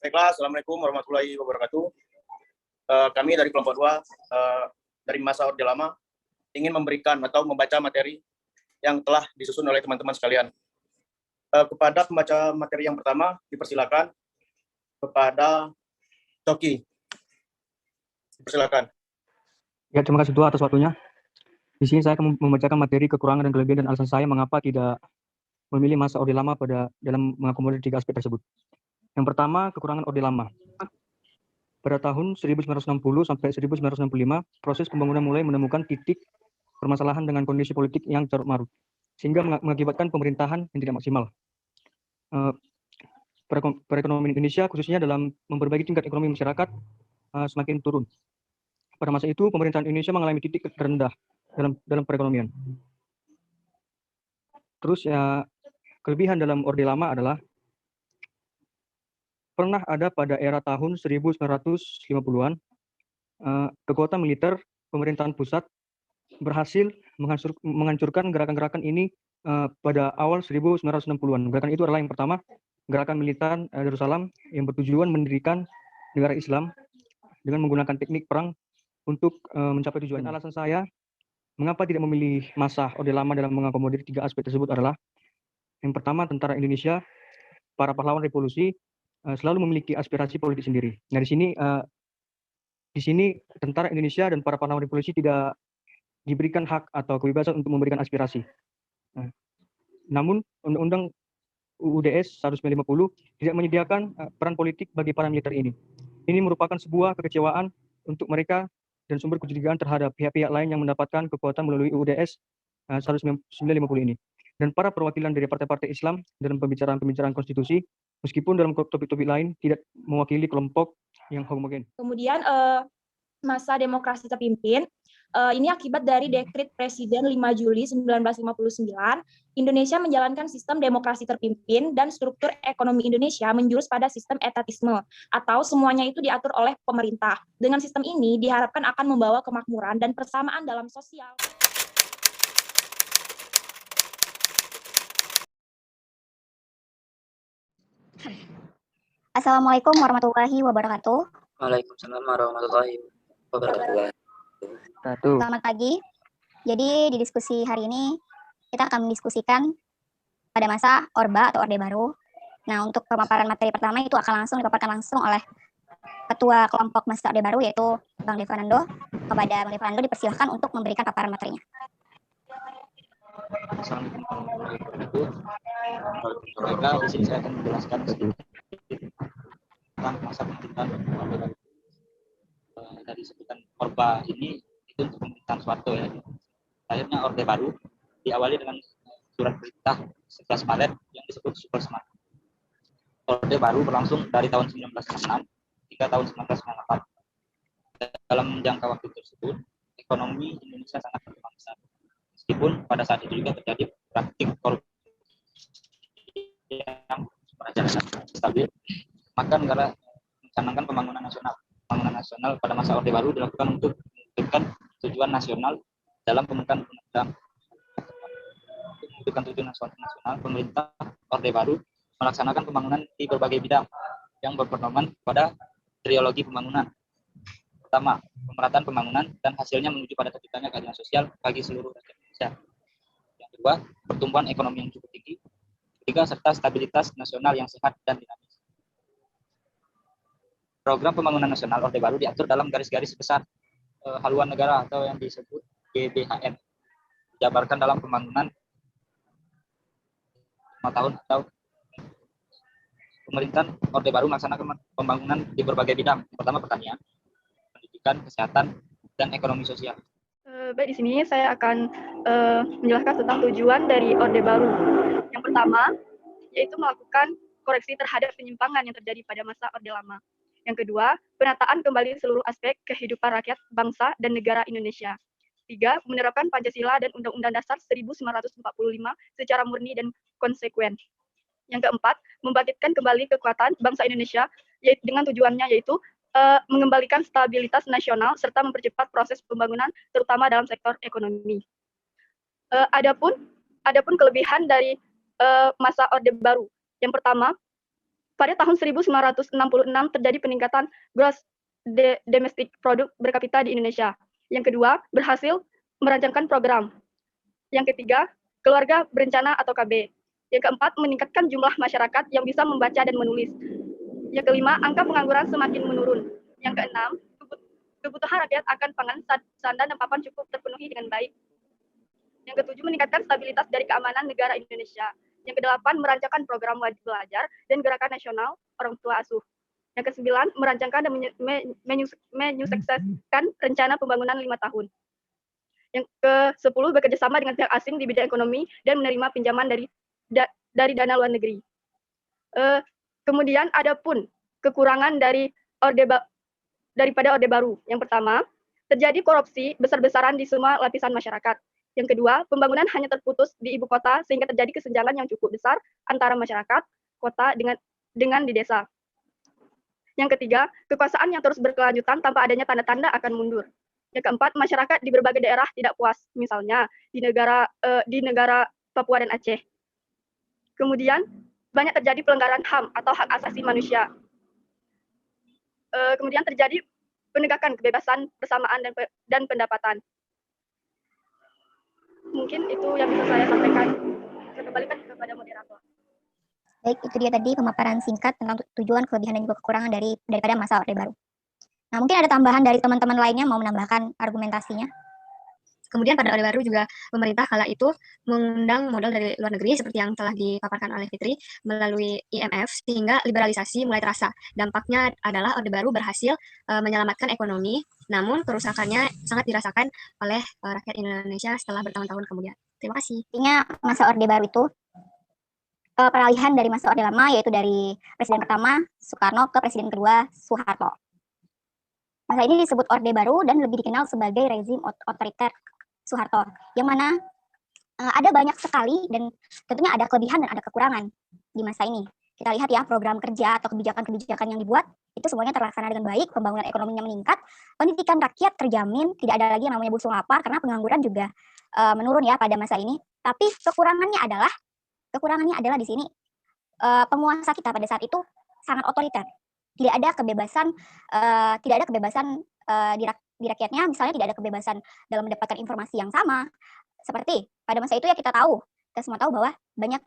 Baiklah, Assalamualaikum warahmatullahi wabarakatuh. Kami dari kelompok 2 dari masa Orde Lama ingin memberikan atau membaca materi yang telah disusun oleh teman-teman sekalian. Kepada pembaca materi yang pertama, dipersilakan kepada Coki. Dipersilakan. Ya, terima kasih Tua atas waktunya. Di sini saya akan membacakan materi kekurangan dan kelebihan dan alasan saya mengapa tidak memilih masa Orde Lama dalam mengakomodir 3 aspek tersebut. Yang pertama, kekurangan Orde Lama. Pada tahun 1960 sampai 1965, proses pembangunan mulai menemukan titik permasalahan dengan kondisi politik yang carut-marut, sehingga mengakibatkan pemerintahan yang tidak maksimal. Perekonomian Indonesia, khususnya dalam memperbaiki tingkat ekonomi masyarakat, semakin turun. Pada masa itu, pemerintahan Indonesia mengalami titik terendah dalam perekonomian. Terus ya, kelebihan dalam Orde Lama adalah pernah ada pada era tahun 1950-an, kekuatan militer pemerintahan pusat berhasil menghancurkan gerakan-gerakan ini pada awal 1960-an. Gerakan itu adalah yang pertama, gerakan militan Darussalam yang bertujuan mendirikan negara Islam dengan menggunakan teknik perang untuk mencapai tujuan. Alasan saya mengapa tidak memilih masa Orde Lama dalam mengakomodir 3 aspek tersebut adalah yang pertama, tentara Indonesia, para pahlawan revolusi selalu memiliki aspirasi politik sendiri. Nah, di sini tentara Indonesia dan para pahlawan revolusi tidak diberikan hak atau kebebasan untuk memberikan aspirasi. Namun Undang-Undang UUDS 1950 tidak menyediakan peran politik bagi para militer ini. Ini merupakan sebuah kekecewaan untuk mereka dan sumber kecurigaan terhadap pihak-pihak lain yang mendapatkan kekuatan melalui UUDS 1950 ini. Dan para perwakilan dari partai-partai Islam dalam pembicaraan konstitusi, meskipun dalam topik-topik lain tidak mewakili kelompok yang homogen. Kemudian masa demokrasi terpimpin, ini akibat dari dekret Presiden 5 Juli 1959, Indonesia menjalankan sistem demokrasi terpimpin dan struktur ekonomi Indonesia menjurus pada sistem etatisme, atau semuanya itu diatur oleh pemerintah. Dengan sistem ini diharapkan akan membawa kemakmuran dan persamaan dalam sosial. Assalamualaikum warahmatullahi wabarakatuh. Waalaikumsalam warahmatullahi wabarakatuh. Selamat pagi. Jadi di diskusi hari ini kita akan mendiskusikan pada masa Orba atau Orde Baru. Nah, untuk pemaparan materi pertama itu akan dipaparkan langsung oleh Ketua Kelompok Masa Orde Baru yaitu Bang Devanando. Kepada Bang Devanando dipersilahkan untuk memberikan paparan materinya. Assalamualaikum warahmatullahi wabarakatuh. Di sini saya akan menjelaskan sedikit tentang masa pemerintahan Orde Baru. Dari sebutan Orba ini itu untuk pemerintahan Soeharto ya. Akhirnya Orde Baru diawali dengan surat perintah 11 Maret yang disebut Super Smart. Orde Baru berlangsung dari tahun 1966 hingga tahun 1994. Dalam jangka waktu tersebut, ekonomi Indonesia sangat berkembang besar. Meskipun pada saat itu juga terjadi praktik korupsi yang merajalela stabil, maka negara mencanangkan pembangunan nasional. Pembangunan nasional pada masa Orde Baru dilakukan untuk mewujudkan tujuan nasional dalam pembentukan undang-undang. Untuk mewujudkan tujuan nasional, pemerintah Orde Baru melaksanakan pembangunan di berbagai bidang yang berpedoman pada trilogi pembangunan. Pertama, pemerataan pembangunan dan hasilnya menuju pada terciptanya keadilan sosial bagi seluruh rakyat Indonesia. Yang kedua, pertumbuhan ekonomi yang cukup tinggi. Ketiga, serta stabilitas nasional yang sehat dan dinamis. Program pembangunan nasional Orde Baru diatur dalam garis-garis besar haluan negara atau yang disebut GBHN. Dijabarkan dalam pembangunan 5 tahun atau pemerintahan Orde Baru melaksanakan pembangunan di berbagai bidang. Pertama, pertanian, pendidikan, kesehatan, dan ekonomi sosial. Baik, di sini saya akan menjelaskan tentang tujuan dari Orde Baru. Yang pertama, yaitu melakukan koreksi terhadap penyimpangan yang terjadi pada masa Orde Lama. Yang kedua, penataan kembali seluruh aspek kehidupan rakyat, bangsa, dan negara Indonesia. 3. Menerapkan Pancasila dan Undang-Undang Dasar 1945 secara murni dan konsekuen. Yang keempat, membangkitkan kembali kekuatan bangsa Indonesia dengan tujuannya yaitu mengembalikan stabilitas nasional serta mempercepat proses pembangunan terutama dalam sektor ekonomi. Adapun kelebihan dari masa Orde Baru. Yang pertama, pada tahun 1966 terjadi peningkatan gross domestic product per kapita di Indonesia. Yang kedua, berhasil merancangkan program. Yang ketiga, keluarga berencana atau KB. Yang keempat, meningkatkan jumlah masyarakat yang bisa membaca dan menulis. Yang kelima, angka pengangguran semakin menurun. Yang keenam, kebutuhan rakyat akan pangan, sandang, dan papan cukup terpenuhi dengan baik. Yang ketujuh, meningkatkan stabilitas dari keamanan negara Indonesia. Yang kedelapan, merancangkan program wajib belajar dan gerakan nasional orang tua asuh. Yang kesembilan, merancangkan dan menyukseskan rencana pembangunan 5 tahun. Yang ke-10, bekerjasama dengan pihak asing di bidang ekonomi dan menerima pinjaman dari dana luar negeri. Kemudian ada pun kekurangan daripada Orde Baru. Yang pertama, terjadi korupsi besar-besaran di semua lapisan masyarakat. Yang kedua, pembangunan hanya terputus di ibu kota sehingga terjadi kesenjangan yang cukup besar antara masyarakat kota dengan di desa. Yang ketiga, kekuasaan yang terus berkelanjutan tanpa adanya tanda-tanda akan mundur. Yang keempat, masyarakat di berbagai daerah tidak puas, misalnya di negara Papua dan Aceh. Kemudian, banyak terjadi pelanggaran HAM atau hak asasi manusia. Kemudian terjadi penegakan kebebasan persamaan dan pendapatan. Mungkin itu yang bisa saya sampaikan. Saya kembalikan kepada moderator. Baik, itu dia tadi pemaparan singkat tentang tujuan, kelebihan, dan juga kekurangan daripada masa Orde Baru. Nah, mungkin ada tambahan dari teman-teman lainnya mau menambahkan argumentasinya. Kemudian pada Orde Baru juga pemerintah kala itu mengundang modal dari luar negeri seperti yang telah dipaparkan oleh Fitri melalui IMF sehingga liberalisasi mulai terasa. Dampaknya adalah Orde Baru berhasil menyelamatkan ekonomi, namun kerusakannya sangat dirasakan oleh rakyat Indonesia setelah bertahun-tahun kemudian. Terima kasih. Intinya masa Orde Baru itu peralihan dari masa Orde Lama, yaitu dari Presiden pertama Soekarno ke Presiden kedua Soeharto. Masa ini disebut Orde Baru dan lebih dikenal sebagai rezim otoriter Soeharto, yang mana ada banyak sekali dan tentunya ada kelebihan dan ada kekurangan di masa ini. Kita lihat ya, program kerja atau kebijakan-kebijakan yang dibuat itu semuanya terlaksana dengan baik, pembangunan ekonominya meningkat, pendidikan rakyat terjamin, tidak ada lagi yang namanya busung lapar karena pengangguran juga menurun ya pada masa ini. Tapi kekurangannya adalah di sini penguasa kita pada saat itu sangat otoriter. Tidak ada kebebasan di rakyatnya, misalnya tidak ada kebebasan dalam mendapatkan informasi yang sama. Seperti pada masa itu ya kita semua tahu bahwa banyak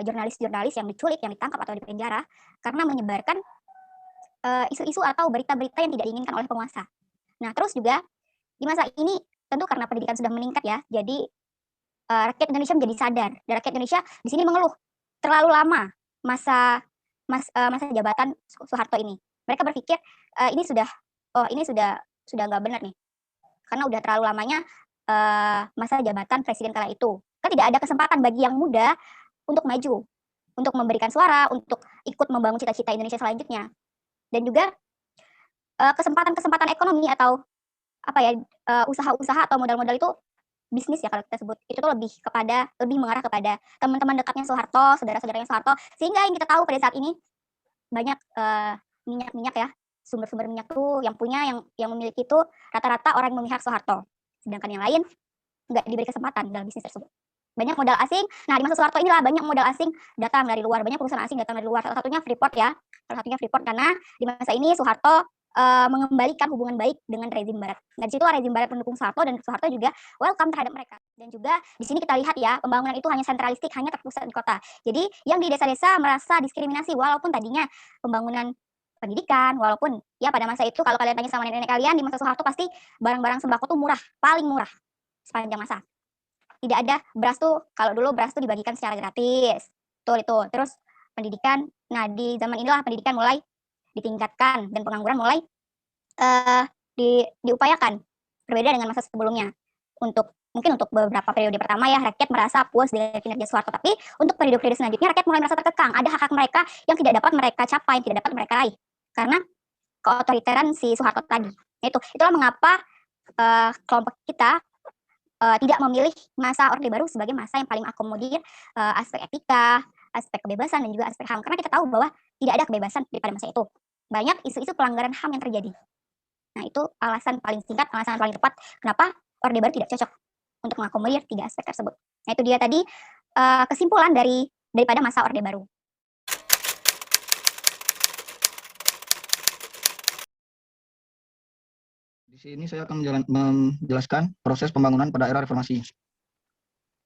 jurnalis-jurnalis yang diculik, yang ditangkap atau dipenjara karena menyebarkan isu-isu atau berita-berita yang tidak diinginkan oleh penguasa. Nah, terus juga di masa ini tentu karena pendidikan sudah meningkat ya, jadi rakyat Indonesia menjadi sadar. Dan rakyat Indonesia di sini mengeluh terlalu lama masa jabatan Soeharto ini. Mereka berpikir ini sudah nggak benar nih, karena udah terlalu lamanya masa jabatan presiden kala itu. Kan tidak ada kesempatan bagi yang muda untuk maju, untuk memberikan suara, untuk ikut membangun cita-cita Indonesia selanjutnya. Dan juga kesempatan-kesempatan ekonomi atau usaha-usaha atau modal-modal itu bisnis ya kalau kita sebut, itu tuh lebih mengarah kepada teman-teman dekatnya Soeharto, saudara-saudaranya Soeharto, sehingga yang kita tahu pada saat ini banyak minyak ya, sumber-sumber minyak tuh yang memiliki itu rata-rata orang yang memihak Soeharto, sedangkan yang lain nggak diberi kesempatan dalam bisnis tersebut. Banyak modal asing. Nah, di masa Soeharto inilah banyak modal asing datang dari luar, banyak perusahaan asing datang dari luar. Salah satunya Freeport karena di masa ini Soeharto mengembalikan hubungan baik dengan rezim Barat. Nah, di situ rezim Barat mendukung Soeharto dan Soeharto juga welcome terhadap mereka. Dan juga di sini kita lihat ya, pembangunan itu hanya sentralistik, hanya terpusat di kota. Jadi yang di desa-desa merasa diskriminasi walaupun tadinya pembangunan pendidikan, walaupun ya pada masa itu kalau kalian tanya sama nenek-nenek kalian di masa Soeharto pasti barang-barang sembako tuh murah, paling murah sepanjang masa. Tidak ada beras tuh, kalau dulu beras tuh dibagikan secara gratis. Itu. Terus pendidikan, nah di zaman inilah pendidikan mulai ditingkatkan dan pengangguran mulai diupayakan. Berbeda dengan masa sebelumnya. Mungkin untuk beberapa periode pertama ya rakyat merasa puas dengan kinerja Soeharto, tapi untuk periode-periode selanjutnya rakyat mulai merasa terkekang. Ada hak-hak mereka yang tidak dapat mereka capai, tidak dapat mereka raih karena keotoriteran si Soeharto tadi. Itulah mengapa kelompok kita tidak memilih masa Orde Baru sebagai masa yang paling akomodir aspek etika, aspek kebebasan, dan juga aspek HAM. Karena kita tahu bahwa tidak ada kebebasan pada masa itu. Banyak isu-isu pelanggaran HAM yang terjadi. Nah, itu alasan paling singkat, alasan paling tepat kenapa Orde Baru tidak cocok untuk mengakomodir 3 aspek tersebut. Nah, itu dia tadi kesimpulan daripada masa Orde Baru. Di sini saya akan menjelaskan proses pembangunan pada era reformasi.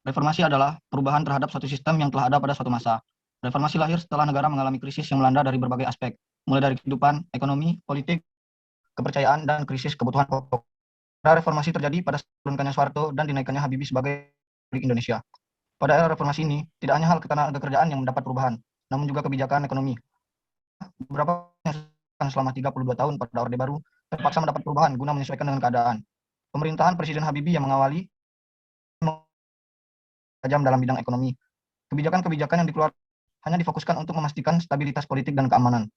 Reformasi adalah perubahan terhadap suatu sistem yang telah ada pada suatu masa. Reformasi lahir setelah negara mengalami krisis yang melanda dari berbagai aspek, mulai dari kehidupan, ekonomi, politik, kepercayaan, dan krisis kebutuhan pokok. Era reformasi terjadi pada turunkannya Soeharto dan dinaikannya Habibie sebagai Republik Indonesia. Pada era reformasi ini, tidak hanya hal ketenagakerjaan yang mendapat perubahan, namun juga kebijakan ekonomi. Beberapa yang selama 32 tahun pada Orde Baru terpaksa mendapat perubahan guna menyesuaikan dengan keadaan. Pemerintahan Presiden Habibie yang mengawali tajam dalam bidang ekonomi. Kebijakan-kebijakan yang dikeluarkan hanya difokuskan untuk memastikan stabilitas politik dan keamanan.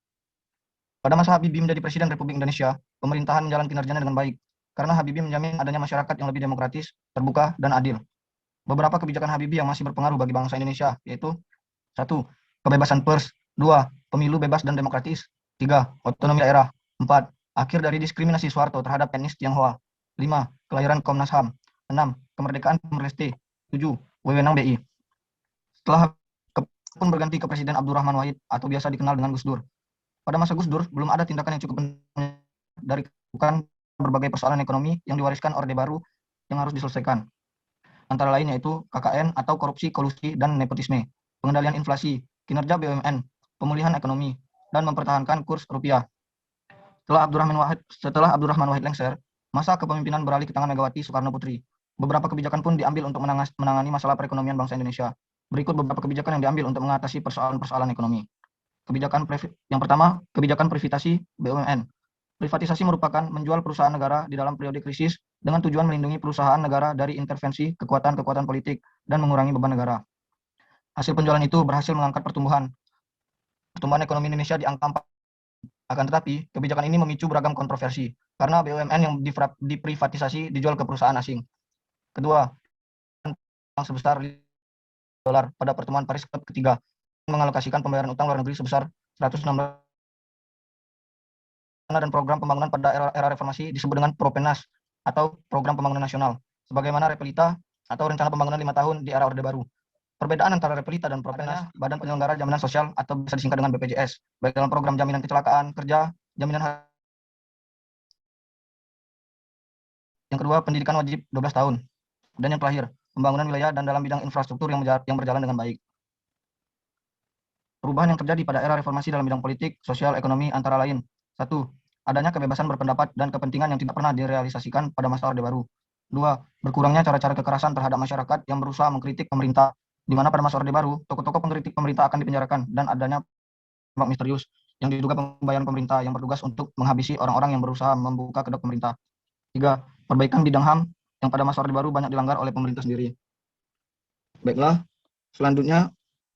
Pada masa Habibie menjadi Presiden Republik Indonesia, pemerintahan menjalankan kinerjanya dengan baik, karena Habibie menjamin adanya masyarakat yang lebih demokratis, terbuka, dan adil. Beberapa kebijakan Habibie yang masih berpengaruh bagi bangsa Indonesia, yaitu 1. Kebebasan pers, 2. Pemilu bebas dan demokratis, 3. Otonomi daerah, 4. Akhir dari diskriminasi Soeharto terhadap etnis Tionghoa, 5. Kelahiran Komnas HAM, 6. Kemerdekaan Timor-Leste, 7. Wewenang BI. Setelah pun berganti ke Presiden Abdurrahman Wahid atau biasa dikenal dengan Gus Dur. Pada masa Gus Dur, belum ada tindakan yang cukup dari bukan berbagai persoalan ekonomi yang diwariskan Orde Baru yang harus diselesaikan. Antara lain yaitu KKN atau korupsi, kolusi, dan nepotisme, pengendalian inflasi, kinerja BUMN, pemulihan ekonomi, dan mempertahankan kurs rupiah. Setelah Abdurrahman Wahid lengser, masa kepemimpinan beralih ke tangan Megawati Soekarno Putri. Beberapa kebijakan pun diambil untuk menangani masalah perekonomian bangsa Indonesia. Berikut beberapa kebijakan yang diambil untuk mengatasi persoalan-persoalan ekonomi. Yang pertama, kebijakan privatisasi BUMN. Privatisasi merupakan menjual perusahaan negara di dalam periode krisis dengan tujuan melindungi perusahaan negara dari intervensi kekuatan-kekuatan politik dan mengurangi beban negara. Hasil penjualan itu berhasil mengangkat pertumbuhan ekonomi Indonesia di angka 4. Akan tetapi, kebijakan ini memicu beragam kontroversi karena BUMN yang diprivatisasi dijual ke perusahaan asing. Kedua, sebesar dolar pada pertemuan Paris ketiga mengalokasikan pembayaran utang luar negeri sebesar 116 dan program pembangunan pada era reformasi disebut dengan Propenas atau Program Pembangunan Nasional, sebagaimana Repelita atau Rencana Pembangunan 5 tahun di era Orde Baru. Perbedaan antara Repelita dan Propenas, Badan Penyelenggara Jaminan Sosial atau bisa disingkat dengan BPJS, baik dalam program jaminan kecelakaan kerja, jaminan yang kedua pendidikan wajib 12 tahun, dan yang terakhir pembangunan wilayah dan dalam bidang infrastruktur yang berjalan dengan baik. Perubahan yang terjadi pada era reformasi dalam bidang politik, sosial, ekonomi antara lain: 1. Adanya kebebasan berpendapat dan kepentingan yang tidak pernah direalisasikan pada masa Orde Baru. 2. Berkurangnya cara-cara kekerasan terhadap masyarakat yang berusaha mengkritik pemerintah, di mana pada masa Orde Baru, tokoh-tokoh pengkritik pemerintah akan dipenjarakan, dan adanya tembak misterius yang diduga pembayaran pemerintah yang bertugas untuk menghabisi orang-orang yang berusaha membuka kedok pemerintah. 3. Perbaikan bidang HAM yang pada masa Orde Baru banyak dilanggar oleh pemerintah sendiri. Baiklah, selanjutnya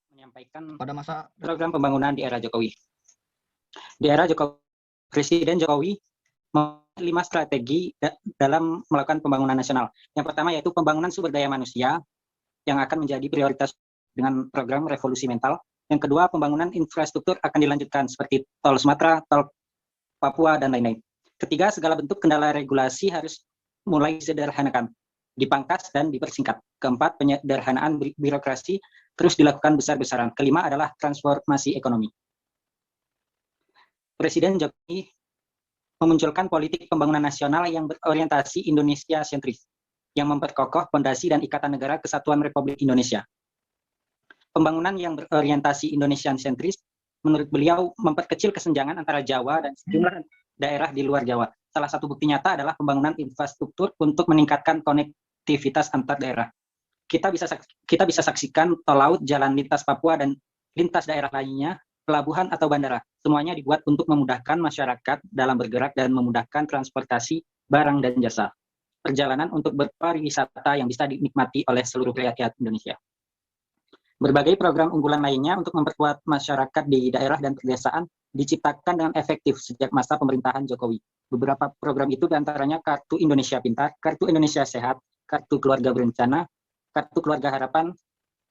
menyampaikan pada masa program pembangunan di era Jokowi. Di era Jokowi, Presiden Jokowi memiliki 5 strategi dalam melakukan pembangunan nasional. Yang pertama yaitu pembangunan sumber daya manusia yang akan menjadi prioritas dengan program revolusi mental. Yang kedua, pembangunan infrastruktur akan dilanjutkan seperti tol Sumatera, tol Papua, dan lain-lain. Ketiga, segala bentuk kendala regulasi harus mulai disederhanakan, dipangkas, dan dipersingkat. Keempat, penyederhanaan birokrasi terus dilakukan besar-besaran. Kelima adalah transformasi ekonomi. Presiden Jokowi memunculkan politik pembangunan nasional yang berorientasi Indonesia sentris, yang memperkokoh fondasi dan ikatan negara kesatuan Republik Indonesia. Pembangunan yang berorientasi Indonesia sentris, menurut beliau, memperkecil kesenjangan antara Jawa dan sejumlah daerah di luar Jawa. Salah satu bukti nyata adalah pembangunan infrastruktur untuk meningkatkan konektivitas antar daerah. Kita bisa saksikan tol laut, jalan lintas Papua, dan lintas daerah lainnya, pelabuhan atau bandara. Semuanya dibuat untuk memudahkan masyarakat dalam bergerak dan memudahkan transportasi barang dan jasa. Perjalanan untuk berpariwisata yang bisa dinikmati oleh seluruh rakyat Indonesia. Berbagai program unggulan lainnya untuk memperkuat masyarakat di daerah dan pedesaan diciptakan dengan efektif sejak masa pemerintahan Jokowi. Beberapa program itu diantaranya Kartu Indonesia Pintar, Kartu Indonesia Sehat, Kartu Keluarga Berencana, Kartu Keluarga Harapan,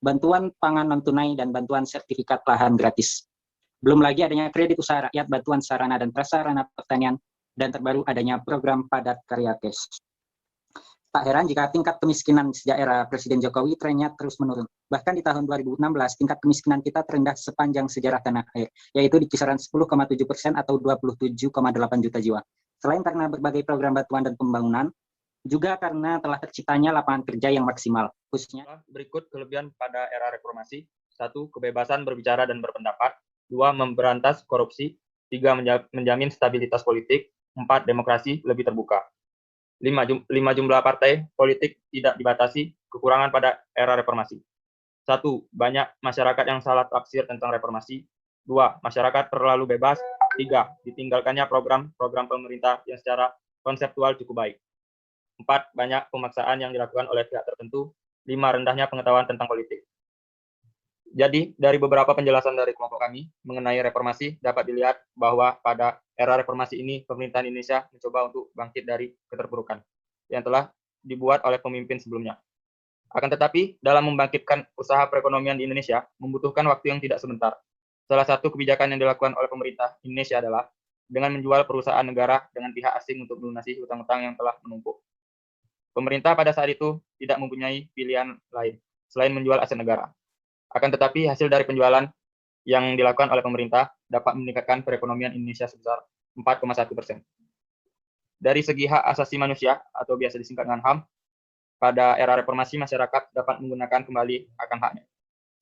Bantuan Pangan Non-Tunai, dan Bantuan Sertifikat Lahan Gratis. Belum lagi adanya kredit usaha rakyat, bantuan sarana dan prasarana pertanian, dan terbaru adanya program padat karya cash. Tak heran jika tingkat kemiskinan sejak era Presiden Jokowi trennya terus menurun. Bahkan di tahun 2016, tingkat kemiskinan kita terendah sepanjang sejarah tanah air, yaitu di kisaran 10,7% atau 27,8 juta jiwa. Selain karena berbagai program bantuan dan pembangunan, juga karena telah terciptanya lapangan kerja yang maksimal, khususnya. Berikut kelebihan pada era reformasi. 1. Kebebasan berbicara dan berpendapat. 2. Memberantas korupsi. 3. Menjamin stabilitas politik. 4. Demokrasi lebih terbuka. 5. Jumlah partai politik tidak dibatasi. Kekurangan pada era reformasi. 1. Banyak masyarakat yang salah tafsir tentang reformasi. 2. Masyarakat terlalu bebas. 3. Ditinggalkannya program-program pemerintah yang secara konseptual cukup baik. 4. Banyak pemaksaan yang dilakukan oleh pihak tertentu. 5. Rendahnya pengetahuan tentang politik. Jadi, dari beberapa penjelasan dari kelompok kami mengenai reformasi, dapat dilihat bahwa pada era reformasi ini, pemerintahan Indonesia mencoba untuk bangkit dari keterpurukan yang telah dibuat oleh pemimpin sebelumnya. Akan tetapi, dalam membangkitkan usaha perekonomian di Indonesia, membutuhkan waktu yang tidak sebentar. Salah satu kebijakan yang dilakukan oleh pemerintah Indonesia adalah dengan menjual perusahaan negara dengan pihak asing untuk melunasi hutang-hutang yang telah menumpuk. Pemerintah pada saat itu tidak mempunyai pilihan lain selain menjual aset negara. Akan tetapi, hasil dari penjualan yang dilakukan oleh pemerintah dapat meningkatkan perekonomian Indonesia sebesar 4,1%. Dari segi hak asasi manusia atau biasa disingkat dengan HAM, pada era reformasi masyarakat dapat menggunakan kembali akan haknya.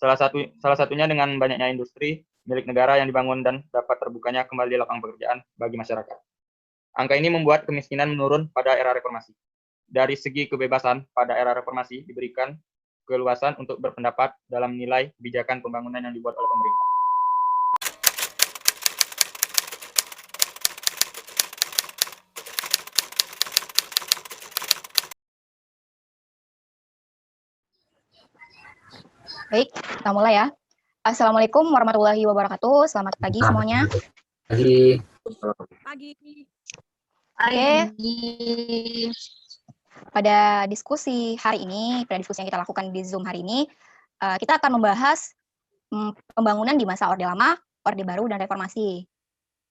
Salah satunya dengan banyaknya industri milik negara yang dibangun dan dapat terbukanya kembali lapangan pekerjaan bagi masyarakat. Angka ini membuat kemiskinan menurun pada era reformasi. Dari segi kebebasan, pada era reformasi diberikan keluasan untuk berpendapat dalam menilai kebijakan pembangunan yang dibuat oleh pemerintah. Baik, kita mulai ya. Assalamualaikum warahmatullahi wabarakatuh. Selamat pagi semuanya. Pagi. Pagi. Oke. Pada diskusi hari ini, pada diskusi yang kita lakukan di Zoom hari ini, kita akan membahas pembangunan di masa Orde Lama, Orde Baru, dan Reformasi.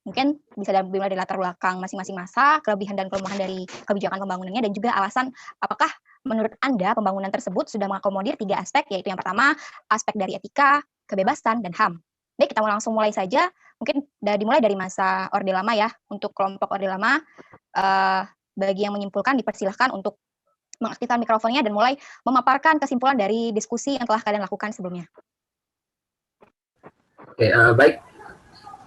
Mungkin bisa dimulai dari latar belakang masing-masing masa, kelebihan dan kelemahan dari kebijakan pembangunannya, dan juga alasan apakah menurut Anda pembangunan tersebut sudah mengakomodir 3 aspek, yaitu yang pertama, aspek dari etika, kebebasan, dan HAM. Baik, kita langsung mulai saja. Mungkin dimulai dari masa Orde Lama ya. Untuk kelompok Orde Lama, bagi yang menyimpulkan dipersilahkan untuk mengaktifkan mikrofonnya dan mulai memaparkan kesimpulan dari diskusi yang telah kalian lakukan sebelumnya. Oke, baik.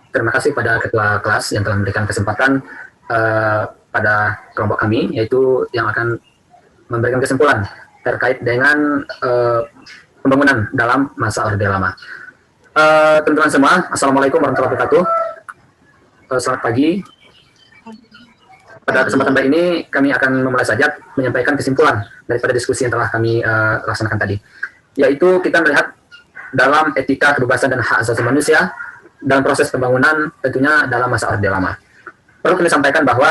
Terima kasih pada ketua kelas yang telah memberikan kesempatan pada kelompok kami, yaitu yang akan memberikan kesimpulan terkait dengan pembangunan dalam masa Orde Lama. Teman-teman semua, Assalamualaikum warahmatullahi wabarakatuh. Selamat pagi. Pada kesempatan baik ini, kami akan memulai saja menyampaikan kesimpulan daripada diskusi yang telah kami laksanakan tadi. Yaitu kita melihat dalam etika, kebebasan, dan hak asasi manusia dalam proses pembangunan tentunya dalam masa Orde Lama. Perlu kami sampaikan bahwa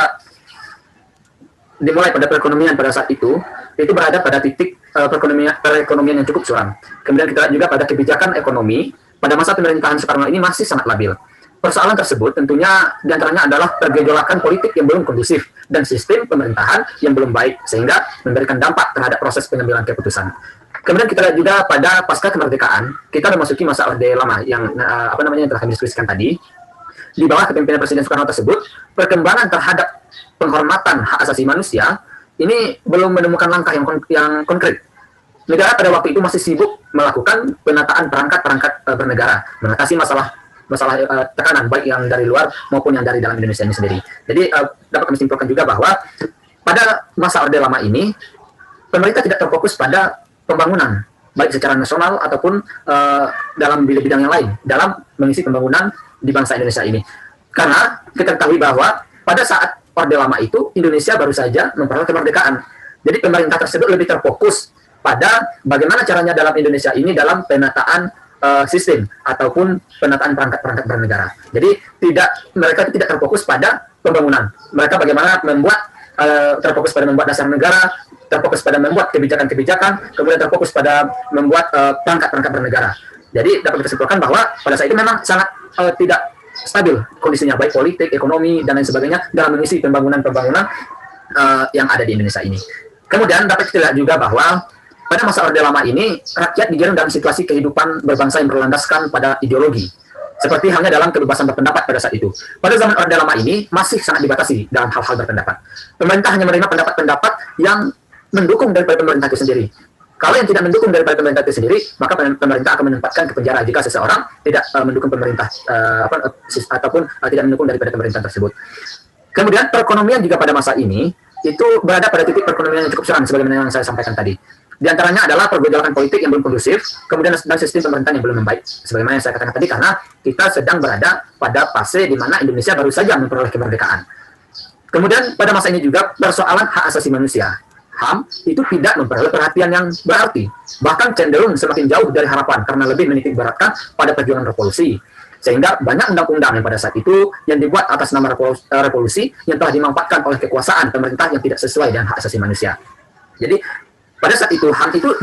dimulai pada perekonomian pada saat itu berada pada titik perekonomian yang cukup suram. Kemudian kita lihat juga pada kebijakan ekonomi pada masa pemerintahan Soekarno ini masih sangat labil. Persoalan tersebut tentunya diantaranya adalah pergejolakan politik yang belum kondusif dan sistem pemerintahan yang belum baik sehingga memberikan dampak terhadap proses pengambilan keputusan. Kemudian kita lihat juga pada pasca kemerdekaan kita memasuki masa Orde Lama yang yang telah kami diskusikan tadi. Di bawah kepemimpinan Presiden Soekarno tersebut, perkembangan terhadap penghormatan hak asasi manusia ini belum menemukan langkah yang konkret. Negara pada waktu itu masih sibuk melakukan penataan perangkat-perangkat bernegara, mengatasi masalah tekanan baik yang dari luar maupun yang dari dalam Indonesia ini sendiri. Jadi dapat kami simpulkan juga bahwa pada masa Orde Lama ini pemerintah tidak terfokus pada pembangunan baik secara nasional ataupun dalam bidang yang lain dalam mengisi pembangunan di bangsa Indonesia ini. Karena kita ketahui bahwa pada saat Orde Lama itu Indonesia baru saja memperoleh kemerdekaan. Jadi pemerintah tersebut lebih terfokus pada bagaimana caranya dalam Indonesia ini dalam penataan sistem ataupun penataan perangkat-perangkat bernegara. Jadi mereka tidak terfokus pada pembangunan. Mereka bagaimana terfokus pada membuat dasar negara, terfokus pada membuat kebijakan-kebijakan, kemudian terfokus pada membuat perangkat-perangkat bernegara. Jadi dapat disimpulkan bahwa pada saat itu memang sangat tidak stabil kondisinya, baik politik, ekonomi, dan lain sebagainya dalam mengisi pembangunan-pembangunan yang ada di Indonesia ini. Kemudian dapat kita lihat juga bahwa pada masa Orde Lama ini rakyat digiring dalam situasi kehidupan berbangsa yang berlandaskan pada ideologi. seperti halnya dalam kebebasan berpendapat pada saat itu. Pada zaman Orde Lama ini masih sangat dibatasi dalam hal-hal berpendapat. Pemerintah hanya menerima pendapat-pendapat yang mendukung daripada pemerintah itu sendiri. Kalau yang tidak mendukung daripada pemerintah itu sendiri, maka pemerintah akan menempatkan ke penjara jika seseorang tidak mendukung pemerintah ataupun tidak mendukung daripada pemerintah tersebut. Kemudian perekonomian juga pada masa ini itu berada pada titik perekonomian yang cukup suram sebagaimana yang saya sampaikan tadi. Di antaranya adalah pergolakan politik yang belum kondusif, kemudian dan sistem pemerintahan yang belum membaik. Sebagaimana yang saya katakan tadi, karena kita sedang berada pada fase di mana Indonesia baru saja memperoleh kemerdekaan. Kemudian pada masa ini juga persoalan hak asasi manusia, HAM, itu tidak memperoleh perhatian yang berarti, bahkan cenderung semakin jauh dari harapan karena lebih menitik beratkan pada perjuangan revolusi. Sehingga banyak undang-undang yang pada saat itu yang dibuat atas nama revolusi yang telah dimanfaatkan oleh kekuasaan pemerintah yang tidak sesuai dengan hak asasi manusia. Jadi pada saat itu HAM itu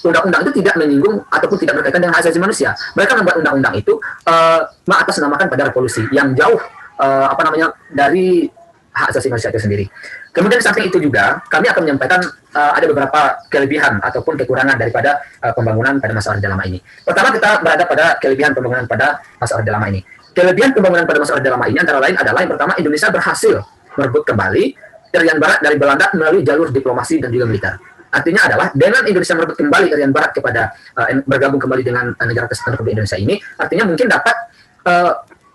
undang-undang itu tidak menyinggung ataupun tidak berkaitan dengan hak asasi manusia. Mereka membuat undang-undang itu mengatasnamakan pada revolusi yang jauh dari hak asasi manusia itu sendiri. Kemudian di samping itu juga kami akan menyampaikan ada beberapa kelebihan ataupun kekurangan daripada pembangunan pada masa Orde Lama ini. Pertama, kita berada pada kelebihan pembangunan pada masa Orde Lama ini. Kelebihan pembangunan pada masa Orde Lama ini antara lain adalah yang pertama, Indonesia berhasil merebut kembali Irian Barat dari Belanda melalui jalur diplomasi dan juga militer. Artinya adalah dengan Indonesia merebut kembali Irian Barat kepada bergabung kembali dengan negara Kesatuan Republik Indonesia ini, artinya mungkin dapat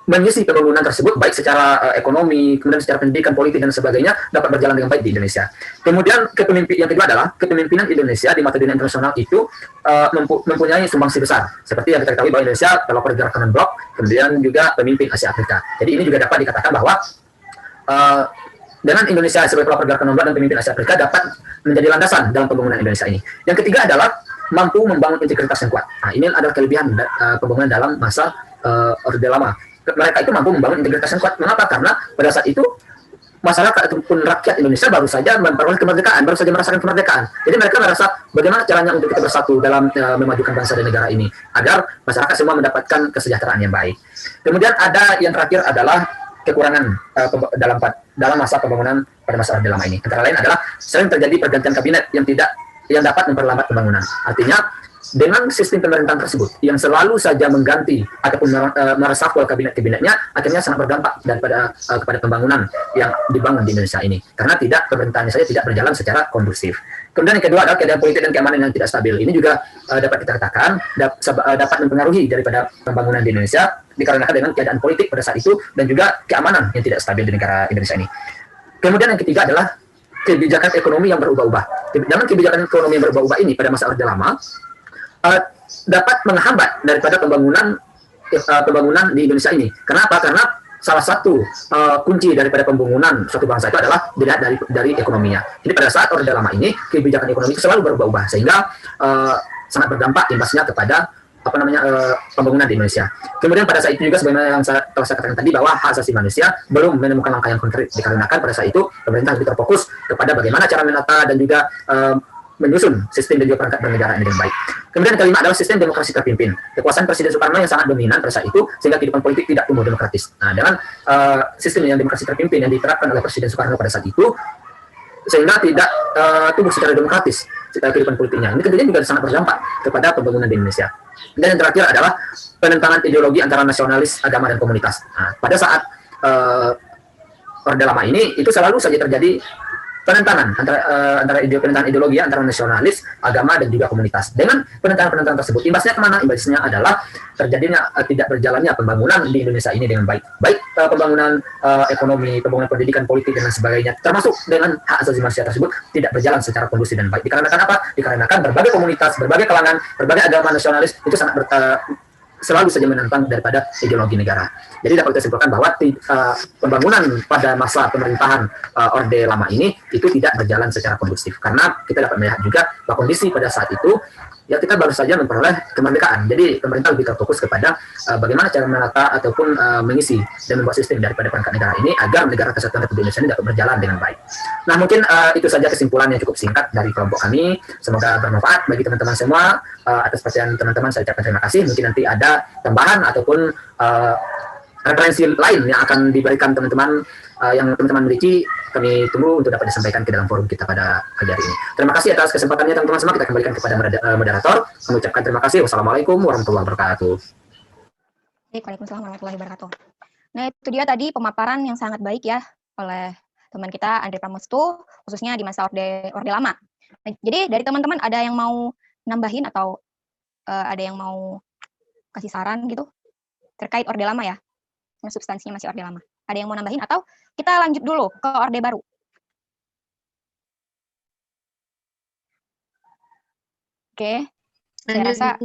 mengisi pembangunan tersebut baik secara ekonomi, kemudian secara pendidikan, politik dan sebagainya dapat berjalan dengan baik di Indonesia. Kemudian yang kedua adalah kepemimpinan Indonesia di mata dunia internasional itu mempunyai sumbangsi besar. Seperti yang kita ketahui bahwa Indonesia pelopor gerakan non-blok, kemudian juga pemimpin Asia Afrika. Jadi ini juga dapat dikatakan bahwa dengan Indonesia sebagai pelopor gerakan non-blok dan pemimpin Asia Afrika dapat menjadi landasan dalam pembangunan Indonesia ini. Yang ketiga adalah mampu membangun integritas yang kuat. Nah, ini adalah kelebihan pembangunan dalam masa Orde Lama. Mereka itu mampu membangun integritas yang kuat. Mengapa? Karena pada saat itu masyarakat ataupun rakyat Indonesia baru saja memperoleh kemerdekaan, baru saja merasakan kemerdekaan. Jadi mereka merasa bagaimana caranya untuk kita bersatu dalam memajukan bangsa dan negara ini agar masyarakat semua mendapatkan kesejahteraan yang baik. Kemudian ada yang terakhir adalah kekurangan dalam masa pembangunan pada masa Orde Lama ini. Antara lain adalah sering terjadi pergantian kabinet yang dapat memperlambat pembangunan. Artinya dengan sistem pemerintahan tersebut yang selalu saja mengganti ataupun mereshuffle kabinet-kabinetnya, akhirnya sangat berdampak kepada pembangunan yang dibangun di Indonesia ini, karena pemerintahannya saja tidak berjalan secara kondusif. Kemudian yang kedua adalah keadaan politik dan keamanan yang tidak stabil. Ini juga dapat kita katakan dapat mempengaruhi daripada pembangunan di Indonesia dikarenakan dengan keadaan politik pada saat itu dan juga keamanan yang tidak stabil di negara Indonesia ini. Kemudian yang ketiga adalah kebijakan ekonomi yang berubah-ubah. Dengan kebijakan ekonomi yang berubah-ubah ini pada masa Orde Lama dapat menghambat daripada pembangunan di Indonesia ini. Kenapa? Karena salah satu kunci daripada pembangunan suatu bangsa itu adalah dilihat dari ekonominya. Jadi pada saat Orde Lama ini kebijakan ekonomi itu selalu berubah-ubah sehingga sangat berdampak imbasnya kepada pembangunan di Indonesia. Kemudian pada saat itu juga sebagaimana yang telah saya katakan tadi bahwa hak asasi manusia belum menemukan langkah yang konkret dikarenakan pada saat itu pemerintah lebih terfokus kepada bagaimana cara menata dan juga menyusun sistem dan juga perangkat bernegara ini dengan baik. Kemudian yang kelima adalah sistem demokrasi terpimpin. Kekuasaan Presiden Soekarno yang sangat dominan pada saat itu sehingga kehidupan politik tidak tumbuh demokratis. Nah, dengan sistem yang demokrasi terpimpin yang diterapkan oleh Presiden Soekarno pada saat itu sehingga tidak tumbuh secara demokratis kehidupan politiknya. Ini tentunya juga sangat berdampak kepada pembangunan di Indonesia. Dan yang terakhir adalah penentangan ideologi antara nasionalis, agama dan komunitas. Nah, pada saat Orde Lama ini itu selalu saja terjadi penentangan antara ideologi antara nasionalis, agama dan juga komunitas. Dengan penentangan tersebut, imbasnya kemana? Imbasnya adalah terjadinya tidak berjalannya pembangunan di Indonesia ini dengan baik. Baik pembangunan ekonomi, pembangunan pendidikan, politik dan sebagainya, termasuk dengan hak asasi manusia tersebut tidak berjalan secara kondusif dan baik. Dikarenakan apa? Dikarenakan berbagai komunitas, berbagai kalangan, berbagai agama nasionalis itu sangat selalu saja menentang daripada ideologi negara. Jadi dapat kita simpulkan bahwa pembangunan pada masa pemerintahan Orde Lama ini itu tidak berjalan secara kondusif. Karena kita dapat melihat juga bahwa kondisi pada saat itu ya kita baru saja memperoleh kemerdekaan. Jadi pemerintah lebih terfokus kepada bagaimana cara menata ataupun mengisi dan membuat sistem daripada perangkat negara ini agar negara Kesatuan Republik Indonesia ini dapat berjalan dengan baik. Nah, mungkin itu saja kesimpulan yang cukup singkat dari kelompok kami. Semoga bermanfaat bagi teman-teman semua. Atas perhatian teman-teman saya ucapkan terima kasih. Mungkin nanti ada tambahan ataupun referensi lain yang akan diberikan teman-teman yang teman-teman miliki, kami tunggu untuk dapat disampaikan ke dalam forum kita pada pagi hari ini. Terima kasih atas kesempatannya teman-teman semua. Kita kembalikan kepada moderator. Kami ucapkan terima kasih. Wassalamualaikum warahmatullahi wabarakatuh. Waalaikumsalam warahmatullahi wabarakatuh. Nah, itu dia tadi pemaparan yang sangat baik ya oleh teman kita Andre Pramustu, khususnya di masa Orde Lama. Nah, jadi dari teman-teman ada yang mau nambahin atau ada yang mau kasih saran gitu terkait Orde Lama ya? Yang substansinya masih Orde Lama. Ada yang mau nambahin atau kita lanjut dulu ke Orde Baru? Oke, saya rasa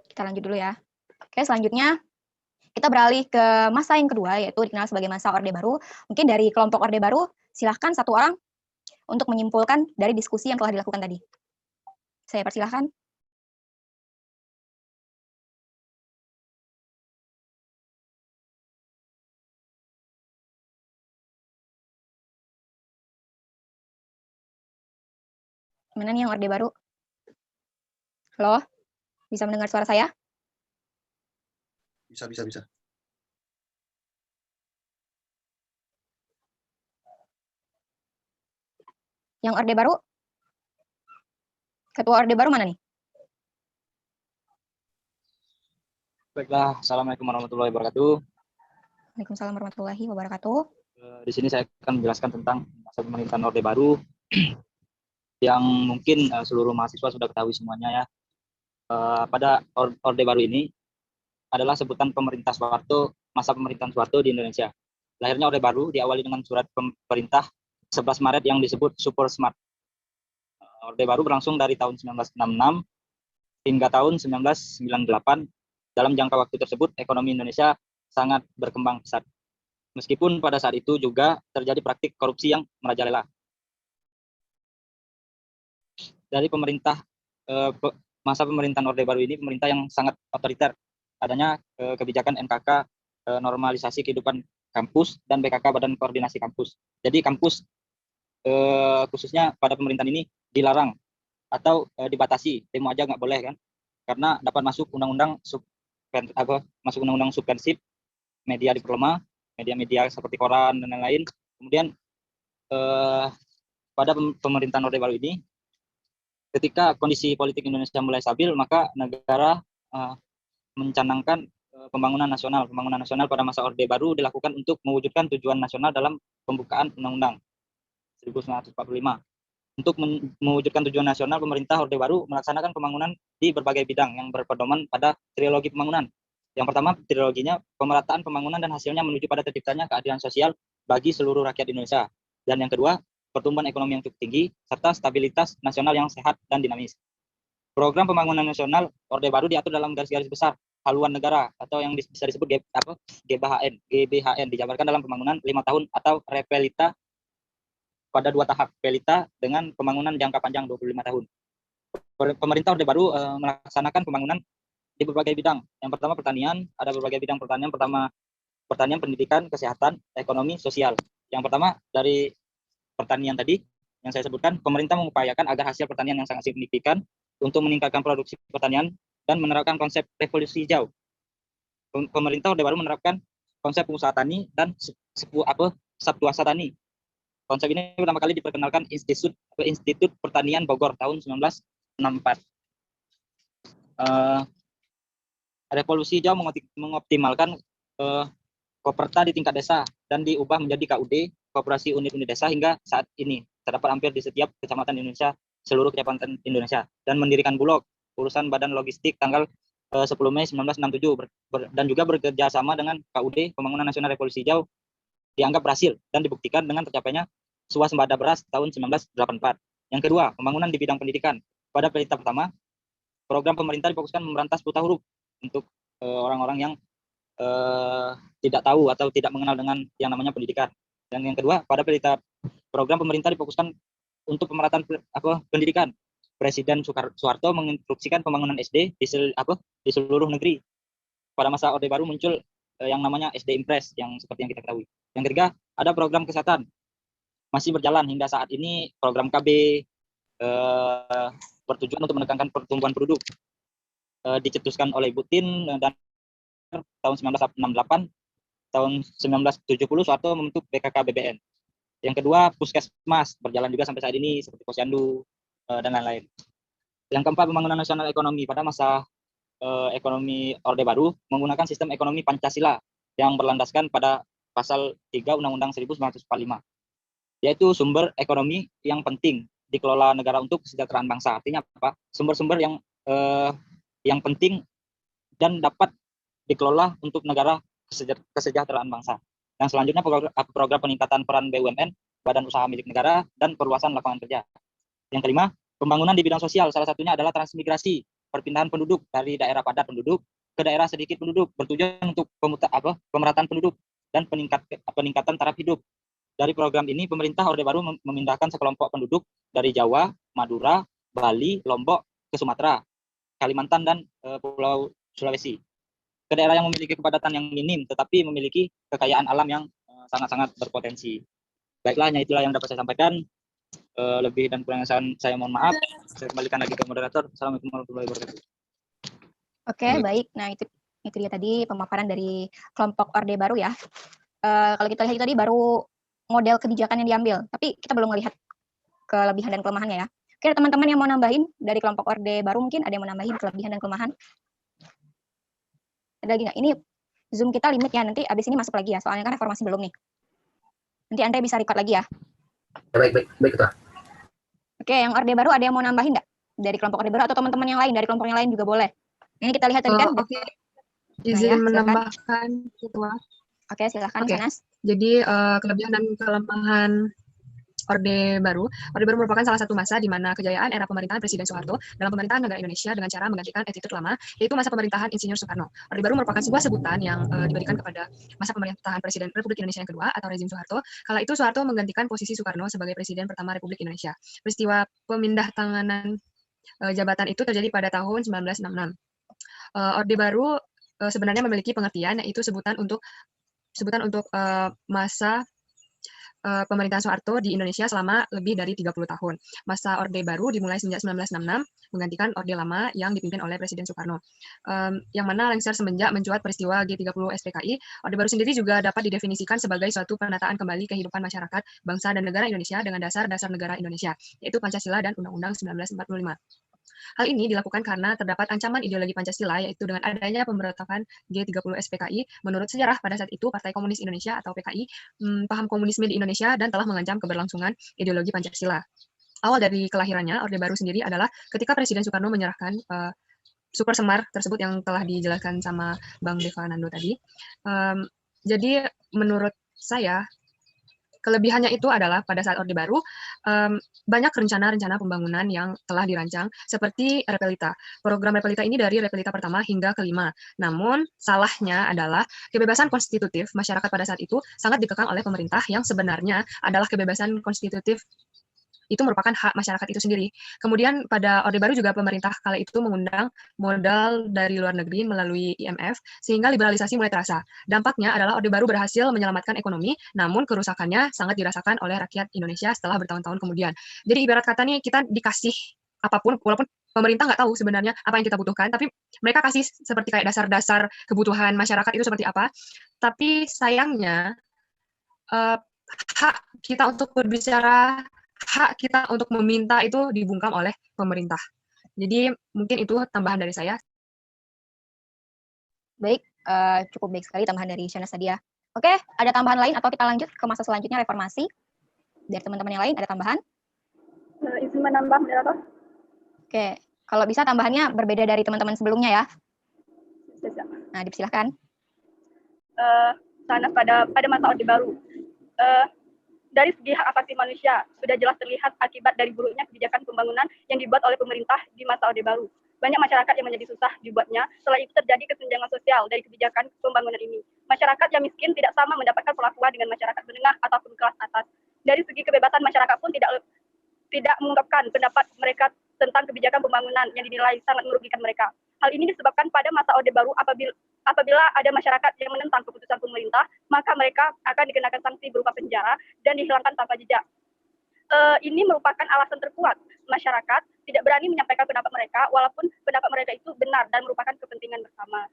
kita lanjut dulu ya. Oke, selanjutnya kita beralih ke masa yang kedua, yaitu dikenal sebagai masa Orde Baru. Mungkin dari kelompok Orde Baru, silahkan satu orang untuk menyimpulkan dari diskusi yang telah dilakukan tadi. Saya persilahkan. Mana nih yang Orde Baru? Halo? Bisa mendengar suara saya? Bisa. Yang Orde Baru? Ketua Orde Baru mana nih? Baiklah, Assalamualaikum warahmatullahi wabarakatuh. Waalaikumsalam warahmatullahi wabarakatuh. Di sini saya akan menjelaskan tentang masa pemerintahan Orde Baru yang mungkin seluruh mahasiswa sudah ketahui semuanya ya. Pada Orde Baru ini adalah sebutan pemerintah Soeharto, masa pemerintahan Soeharto di Indonesia. Lahirnya Orde Baru diawali dengan surat pemerintah 11 Maret yang disebut Super Smart. Orde Baru berlangsung dari tahun 1966 hingga tahun 1998. Dalam jangka waktu tersebut, ekonomi Indonesia sangat berkembang pesat. Meskipun pada saat itu juga terjadi praktik korupsi yang merajalela. Dari masa pemerintahan Orde Baru ini, pemerintah yang sangat otoriter. Adanya kebijakan MKK, normalisasi kehidupan kampus, dan BKK, Badan Koordinasi Kampus. Jadi kampus khususnya pada pemerintahan ini dilarang atau dibatasi, demo aja nggak boleh kan, karena dapat masuk undang-undang subversif, media diperlemah, media-media seperti koran dan lain-lain. Kemudian pada pemerintahan Orde Baru ini, ketika kondisi politik Indonesia mulai stabil, maka negara mencanangkan pembangunan nasional pada masa Orde Baru dilakukan untuk mewujudkan tujuan nasional dalam pembukaan Undang-Undang 1945. Untuk mewujudkan tujuan nasional, pemerintah Orde Baru melaksanakan pembangunan di berbagai bidang yang berpedoman pada trilogi pembangunan. Yang pertama, triloginya pemerataan pembangunan dan hasilnya menuju pada terciptanya keadilan sosial bagi seluruh rakyat Indonesia. Dan yang kedua, pertumbuhan ekonomi yang cukup tinggi serta stabilitas nasional yang sehat dan dinamis. Program pembangunan nasional Orde Baru diatur dalam garis-garis besar haluan negara atau yang bisa disebut GBHN dijabarkan dalam pembangunan 5 tahun atau repelita pada 2 tahap, pelita dengan pembangunan jangka panjang 25 tahun. Pemerintah Orde Baru melaksanakan pembangunan di berbagai bidang. Yang pertama pertanian, ada berbagai bidang pertanian. Pertama pertanian, pendidikan, kesehatan, ekonomi, sosial. Yang pertama dari pertanian tadi yang saya sebutkan, pemerintah mengupayakan agar hasil pertanian yang sangat signifikan untuk meningkatkan produksi pertanian dan menerapkan konsep revolusi hijau. Pemerintah Orde Baru menerapkan konsep pengusaha tani dan sabtuasa tani. Konsep ini pertama kali diperkenalkan Institut Pertanian Bogor tahun 1964. Revolusi hijau mengoptimalkan Koperta di tingkat desa dan diubah menjadi KUD, Koperasi Unit-Unit Desa, hingga saat ini terdapat hampir di setiap kecamatan Indonesia, seluruh kecamatan Indonesia, dan mendirikan Bulog, urusan Badan Logistik tanggal 10 Mei 1967, dan juga bekerja sama dengan KUD, Pembangunan Nasional Revolusi Hijau, dianggap berhasil dan dibuktikan dengan tercapainya swasembada beras tahun 1984. Yang kedua, pembangunan di bidang pendidikan. Pada pelita pertama, program pemerintah difokuskan memberantas buta huruf untuk orang-orang yang tidak tahu atau tidak mengenal dengan yang namanya pendidikan. Dan yang kedua, pada pelita program pemerintah difokuskan untuk pemerataan pendidikan. Presiden Soeharto menginstruksikan pembangunan SD di seluruh negeri. Pada masa Orde Baru muncul yang namanya SD Impres, yang seperti yang kita ketahui. Yang ketiga, ada program kesehatan. Masih berjalan hingga saat ini program KB bertujuan untuk menekankan pertumbuhan penduduk. Dicetuskan oleh Ibu Tin dan tahun 1968, tahun 1970 Soeharto membentuk BKKBBN. Yang kedua, Puskesmas berjalan juga sampai saat ini seperti Posyandu dan lain-lain. Yang keempat, pembangunan nasional ekonomi. Pada masa ekonomi Orde Baru menggunakan sistem ekonomi Pancasila yang berlandaskan pada pasal 3 Undang-Undang 1945, yaitu sumber ekonomi yang penting dikelola negara untuk kesejahteraan bangsa. Artinya apa? Sumber-sumber yang penting dan dapat dikelola untuk negara kesejahteraan bangsa. Yang selanjutnya program peningkatan peran BUMN, badan usaha milik negara, dan perluasan lapangan kerja. Yang kelima, pembangunan di bidang sosial, salah satunya adalah transmigrasi, perpindahan penduduk dari daerah padat penduduk ke daerah sedikit penduduk, bertujuan untuk pemerataan penduduk dan peningkatan taraf hidup. Dari program ini, pemerintah Orde Baru memindahkan sekelompok penduduk dari Jawa, Madura, Bali, Lombok ke Sumatera, Kalimantan, dan Pulau Sulawesi, ke daerah yang memiliki kepadatan yang minim, tetapi memiliki kekayaan alam yang sangat-sangat berpotensi. Baiklah, hanya itulah yang dapat saya sampaikan. Lebih dan kurangnya saya mohon maaf. Saya kembalikan lagi ke moderator. Assalamualaikum warahmatullahi wabarakatuh. Oke, baik. Nah, itu dia tadi pemaparan dari kelompok Orde Baru ya. Kalau kita lihat tadi baru model kebijakan yang diambil, tapi kita belum melihat kelebihan dan kelemahannya ya. Oke, teman-teman yang mau nambahin dari kelompok Orde Baru, mungkin ada yang mau nambahin kelebihan dan kelemahan? Ada lagi nggak? Ini Zoom kita limit ya, nanti abis ini masuk lagi ya, soalnya kan reformasi belum nih. Nanti Anda bisa record lagi ya. Baik, Ketua. Oke, yang Orde Baru ada yang mau nambahin nggak? Dari kelompok Orde Baru atau teman-teman yang lain, dari kelompok yang lain juga boleh. Ini kita lihat tadi kan. Oke. Izin menambahkan, Ketua. Oke, silakan, Sanas. Jadi kelebihan dan kelemahan Orde Baru merupakan salah satu masa di mana kejayaan era pemerintahan Presiden Soeharto dalam pemerintahan negara Indonesia dengan cara menggantikan attitude lama, yaitu masa pemerintahan Insinyur Soekarno. Orde Baru merupakan sebuah sebutan yang diberikan kepada masa pemerintahan Presiden Republik Indonesia yang kedua atau rezim Soeharto. Kala itu Soeharto menggantikan posisi Soekarno sebagai Presiden pertama Republik Indonesia. Peristiwa pemindah tanganan jabatan itu terjadi pada tahun 1966. Orde Baru sebenarnya memiliki pengertian, yaitu sebutan untuk masa pemerintahan Soeharto di Indonesia selama lebih dari 30 tahun. Masa Orde Baru dimulai sejak 1966, menggantikan Orde Lama yang dipimpin oleh Presiden Soekarno. Yang mana lengser semenjak mencuat peristiwa G30 SPKI, Orde Baru sendiri juga dapat didefinisikan sebagai suatu penataan kembali kehidupan masyarakat, bangsa, dan negara Indonesia dengan dasar-dasar negara Indonesia, yaitu Pancasila dan Undang-Undang 1945. Hal ini dilakukan karena terdapat ancaman ideologi Pancasila, yaitu dengan adanya pemberontakan G30 SPKI. Menurut sejarah, pada saat itu Partai Komunis Indonesia atau PKI paham komunisme di Indonesia dan telah mengancam keberlangsungan ideologi Pancasila. Awal dari kelahirannya Orde Baru sendiri adalah ketika Presiden Soekarno menyerahkan Super Semar tersebut yang telah dijelaskan sama Bang Deva Nando tadi. Jadi menurut saya, kelebihannya itu adalah pada saat Orde Baru banyak rencana-rencana pembangunan yang telah dirancang seperti Repelita. Program Repelita ini dari Repelita pertama hingga kelima. Namun salahnya adalah kebebasan konstitutif masyarakat pada saat itu sangat dikekang oleh pemerintah yang sebenarnya adalah kebebasan konstitutif itu merupakan hak masyarakat itu sendiri. Kemudian pada Orde Baru juga pemerintah kala itu mengundang modal dari luar negeri melalui IMF, sehingga liberalisasi mulai terasa. Dampaknya adalah Orde Baru berhasil menyelamatkan ekonomi, namun kerusakannya sangat dirasakan oleh rakyat Indonesia setelah bertahun-tahun kemudian. Jadi ibarat kata nih, kita dikasih apapun, walaupun pemerintah nggak tahu sebenarnya apa yang kita butuhkan, tapi mereka kasih seperti kayak dasar-dasar kebutuhan masyarakat itu seperti apa. Tapi sayangnya, hak kita untuk berbicara, hak kita untuk meminta itu dibungkam oleh pemerintah. Jadi mungkin itu tambahan dari saya. Baik, cukup baik sekali tambahan dari Shanas tadi ya. Oke, ada tambahan lain atau kita lanjut ke masa selanjutnya reformasi? Dari teman-teman yang lain ada tambahan? Izin menambah, moderator. Oke, kalau bisa tambahannya berbeda dari teman-teman sebelumnya ya. Nah, dipersilahkan. Sanas pada masa Orde Baru. Dari segi hak asasi manusia, sudah jelas terlihat akibat dari buruknya kebijakan pembangunan yang dibuat oleh pemerintah di masa Orde Baru. Banyak masyarakat yang menjadi susah dibuatnya, setelah itu terjadi kesenjangan sosial dari kebijakan pembangunan ini. Masyarakat yang miskin tidak sama mendapatkan perlakuan dengan masyarakat menengah ataupun kelas atas. Dari segi kebebasan, masyarakat pun tidak mengungkapkan pendapat mereka tentang kebijakan pembangunan yang dinilai sangat merugikan mereka. Hal ini disebabkan pada masa Orde Baru apabila ada masyarakat yang menentang keputusan pemerintah, maka mereka akan dikenakan sanksi berupa penjara dan dihilangkan tanpa jejak. Ini merupakan alasan terkuat masyarakat tidak berani menyampaikan pendapat mereka, walaupun pendapat mereka itu benar dan merupakan kepentingan bersama.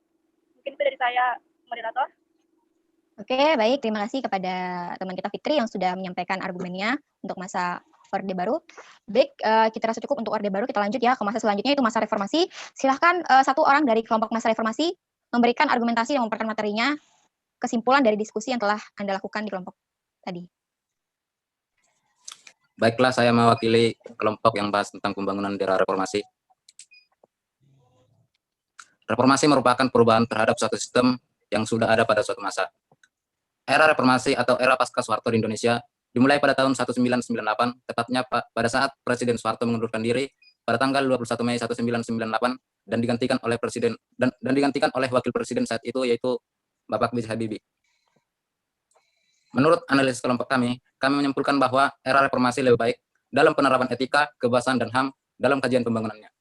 Mungkin itu dari saya, moderator. Oke, baik. Terima kasih kepada teman kita Fitri yang sudah menyampaikan argumennya untuk masa Orde Baru. Baik, kita rasa cukup untuk Orde Baru. Kita lanjut ya ke masa selanjutnya, itu masa reformasi. Silahkan satu orang dari kelompok masa reformasi memberikan argumentasi dan memaparkan materinya, kesimpulan dari diskusi yang telah Anda lakukan di kelompok tadi. Baiklah, saya mewakili kelompok yang bahas tentang pembangunan di era reformasi. Reformasi merupakan perubahan terhadap suatu sistem yang sudah ada pada suatu masa. Era reformasi atau era pasca Soeharto di Indonesia dimulai pada tahun 1998, tepatnya pada saat Presiden Soeharto mengundurkan diri pada tanggal 21 Mei 1998 dan digantikan oleh Wakil Presiden saat itu, yaitu Bapak B.J. Habibie. Menurut analisis kelompok kami menyimpulkan bahwa era reformasi lebih baik dalam penerapan etika, kebebasan, dan HAM dalam kajian pembangunannya.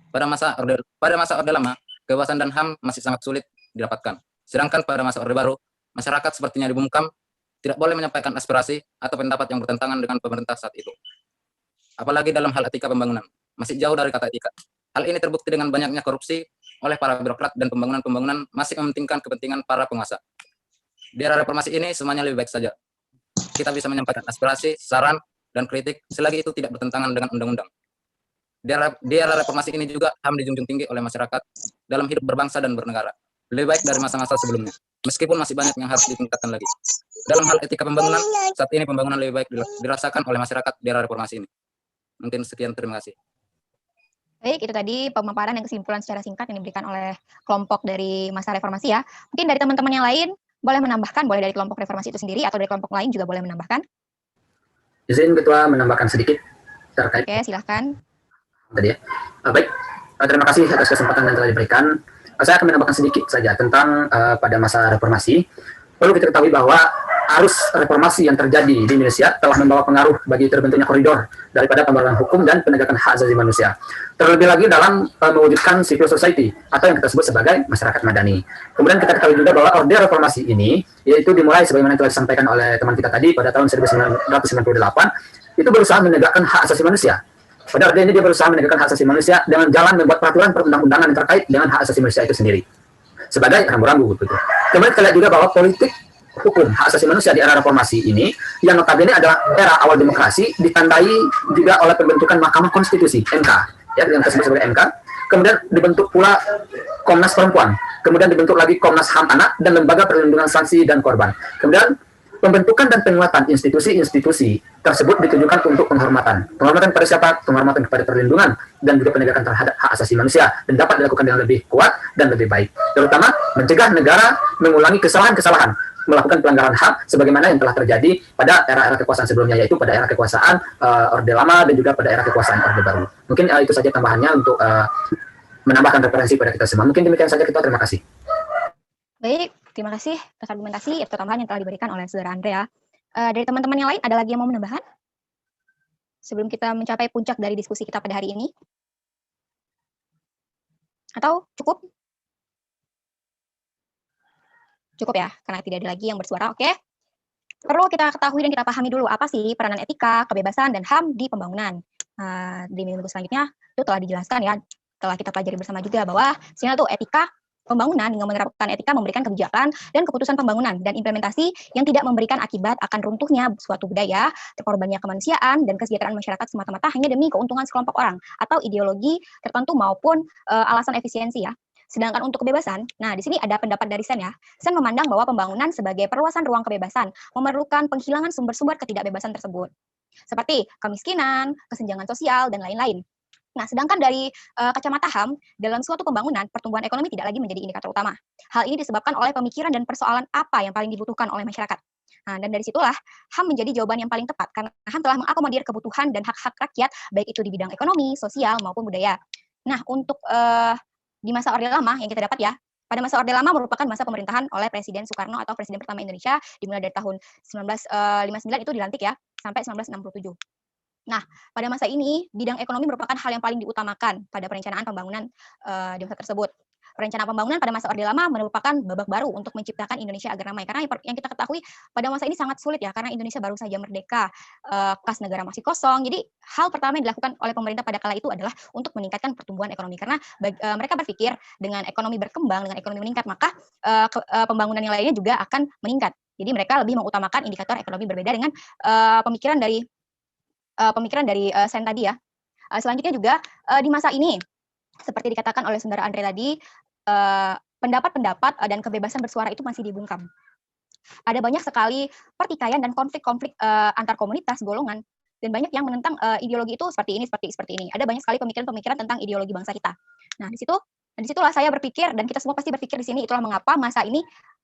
Pada masa Orde Lama, kebebasan dan HAM masih sangat sulit didapatkan. Sedangkan pada masa Orde Baru, masyarakat sepertinya dibungkam, tidak boleh menyampaikan aspirasi atau pendapat yang bertentangan dengan pemerintah saat itu. Apalagi dalam hal etika pembangunan, masih jauh dari kata etika. Hal ini terbukti dengan banyaknya korupsi oleh para birokrat dan pembangunan masih mementingkan kepentingan para penguasa. Di era reformasi ini semuanya lebih baik saja. Kita bisa menyampaikan aspirasi, saran, dan kritik selagi itu tidak bertentangan dengan undang-undang. Di era reformasi ini juga HAM dijunjung tinggi oleh masyarakat dalam hidup berbangsa dan bernegara. Lebih baik dari masa-masa sebelumnya, meskipun masih banyak yang harus ditingkatkan lagi. Dalam hal etika pembangunan, saat ini pembangunan lebih baik dirasakan oleh masyarakat di era reformasi ini. Mungkin sekian, terima kasih. Baik, itu tadi pemaparan dan kesimpulan secara singkat yang diberikan oleh kelompok dari masa reformasi ya. Mungkin dari teman-teman yang lain boleh menambahkan, boleh dari kelompok reformasi itu sendiri atau dari kelompok lain juga boleh menambahkan. Izin Ketua menambahkan sedikit terkait. Oke, silahkan. Tadi ya. Baik, terima kasih atas kesempatan yang telah diberikan. Saya akan menambahkan sedikit saja tentang pada masa reformasi. Perlu kita ketahui bahwa arus reformasi yang terjadi di Indonesia telah membawa pengaruh bagi terbentuknya koridor daripada pembangunan hukum dan penegakan hak asasi manusia. Terlebih lagi dalam mewujudkan civil society atau yang kita sebut sebagai masyarakat madani. Kemudian kita ketahui juga bahwa orde reformasi ini yaitu dimulai sebagaimana telah disampaikan oleh teman kita tadi pada tahun 1998, itu berusaha menegakkan hak asasi manusia. Pada orde ini dia berusaha menegakkan hak asasi manusia dengan jalan membuat peraturan perundang-undangan yang terkait dengan hak asasi manusia itu sendiri sebagai rambu-rambu gitu. Kemudian kita lihat juga bahwa politik hukum hak asasi manusia di era reformasi ini yang notabene adalah era awal demokrasi ditandai juga oleh pembentukan Mahkamah Konstitusi MK ya, yang disebut sebagai MK. Kemudian dibentuk pula Komnas Perempuan, kemudian dibentuk lagi Komnas HAM Anak dan Lembaga Perlindungan Saksi dan Korban. Kemudian pembentukan dan penguatan institusi-institusi tersebut ditujukan untuk penghormatan. Penghormatan kepada siapa? Penghormatan kepada perlindungan dan juga penegakan terhadap hak asasi manusia dan dapat dilakukan dengan lebih kuat dan lebih baik. Terutama mencegah negara mengulangi kesalahan-kesalahan melakukan pelanggaran HAM sebagaimana yang telah terjadi pada era-era kekuasaan sebelumnya, yaitu pada era kekuasaan Orde Lama dan juga pada era kekuasaan Orde Baru. Mungkin itu saja tambahannya untuk menambahkan referensi pada kita semua. Mungkin demikian saja, Ketua. Terima kasih. Baik, terima kasih atas argumentasi atau tambahan yang telah diberikan oleh Saudara Andrea. Dari teman-teman yang lain, ada lagi yang mau menambahkan? Sebelum kita mencapai puncak dari diskusi kita pada hari ini? Atau cukup? Cukup ya, karena tidak ada lagi yang bersuara, oke? Perlu kita ketahui dan kita pahami dulu apa sih peranan etika, kebebasan, dan HAM di pembangunan. Di minggu selanjutnya itu telah dijelaskan ya, telah kita pelajari bersama juga bahwa sehingga tuh etika pembangunan dengan menerapkan etika memberikan kebijakan dan keputusan pembangunan dan implementasi yang tidak memberikan akibat akan runtuhnya suatu budaya, terkorbannya kemanusiaan dan kesejahteraan masyarakat semata-mata hanya demi keuntungan sekelompok orang atau ideologi tertentu maupun alasan efisiensi ya. Sedangkan untuk kebebasan, nah di sini ada pendapat dari Sen ya. Sen memandang bahwa pembangunan sebagai perluasan ruang kebebasan memerlukan penghilangan sumber-sumber ketidakbebasan tersebut. Seperti kemiskinan, kesenjangan sosial, dan lain-lain. Nah, sedangkan dari kacamata HAM, dalam suatu pembangunan, pertumbuhan ekonomi tidak lagi menjadi indikator utama. Hal ini disebabkan oleh pemikiran dan persoalan apa yang paling dibutuhkan oleh masyarakat. Nah, dan dari situlah HAM menjadi jawaban yang paling tepat, karena HAM telah mengakomodir kebutuhan dan hak-hak rakyat, baik itu di bidang ekonomi, sosial, maupun budaya. Nah, untuk di masa Orde Lama yang kita dapat ya, pada masa Orde Lama merupakan masa pemerintahan oleh Presiden Soekarno atau Presiden pertama Indonesia, dimulai dari tahun 1959 itu dilantik ya, sampai 1967. Nah, pada masa ini, bidang ekonomi merupakan hal yang paling diutamakan pada perencanaan pembangunan di masa tersebut. Perencanaan pembangunan pada masa Orde Lama merupakan babak baru untuk menciptakan Indonesia agar damai. Karena yang kita ketahui pada masa ini sangat sulit ya, karena Indonesia baru saja merdeka, kas negara masih kosong. Jadi hal pertama yang dilakukan oleh pemerintah pada kala itu adalah untuk meningkatkan pertumbuhan ekonomi. Karena mereka berpikir dengan ekonomi berkembang, dengan ekonomi meningkat, maka pembangunan yang lainnya juga akan meningkat. Jadi mereka lebih mengutamakan indikator ekonomi berbeda dengan pemikiran dari pemikiran dari Sen tadi ya. Selanjutnya juga di masa ini, seperti dikatakan oleh Saudara Andre tadi, pendapat-pendapat dan kebebasan bersuara itu masih dibungkam. Ada banyak sekali pertikaian dan konflik-konflik antar komunitas, golongan, dan banyak yang menentang ideologi itu seperti ini, seperti ini. Ada banyak sekali pemikiran-pemikiran tentang ideologi bangsa kita. Nah, disitulah saya berpikir, dan kita semua pasti berpikir di sini, itulah mengapa masa ini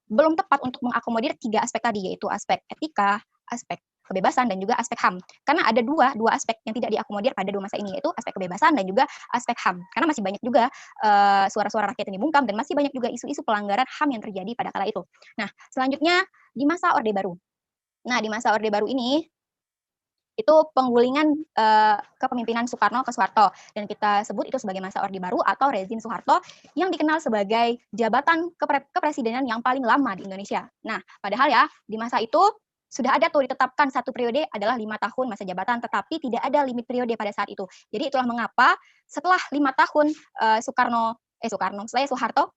belum tepat untuk mengakomodir 3 aspek tadi, yaitu aspek etika, aspek kebebasan, dan juga aspek HAM. Karena ada dua aspek yang tidak diakomodir pada 2 masa ini, yaitu aspek kebebasan dan juga aspek HAM. Karena masih banyak juga suara-suara rakyat yang dibungkam, dan masih banyak juga isu-isu pelanggaran HAM yang terjadi pada kala itu. Nah, selanjutnya di masa Orde Baru. Nah, di masa Orde Baru ini, itu penggulingan kepemimpinan Soekarno ke Soeharto, dan kita sebut itu sebagai masa Orde Baru atau rezim Soeharto yang dikenal sebagai jabatan kepresidenan yang paling lama di Indonesia. Nah, padahal ya di masa itu sudah ada tuh ditetapkan 1 periode adalah 5 tahun masa jabatan, tetapi tidak ada limit periode pada saat itu. Jadi itulah mengapa setelah 5 tahun Soeharto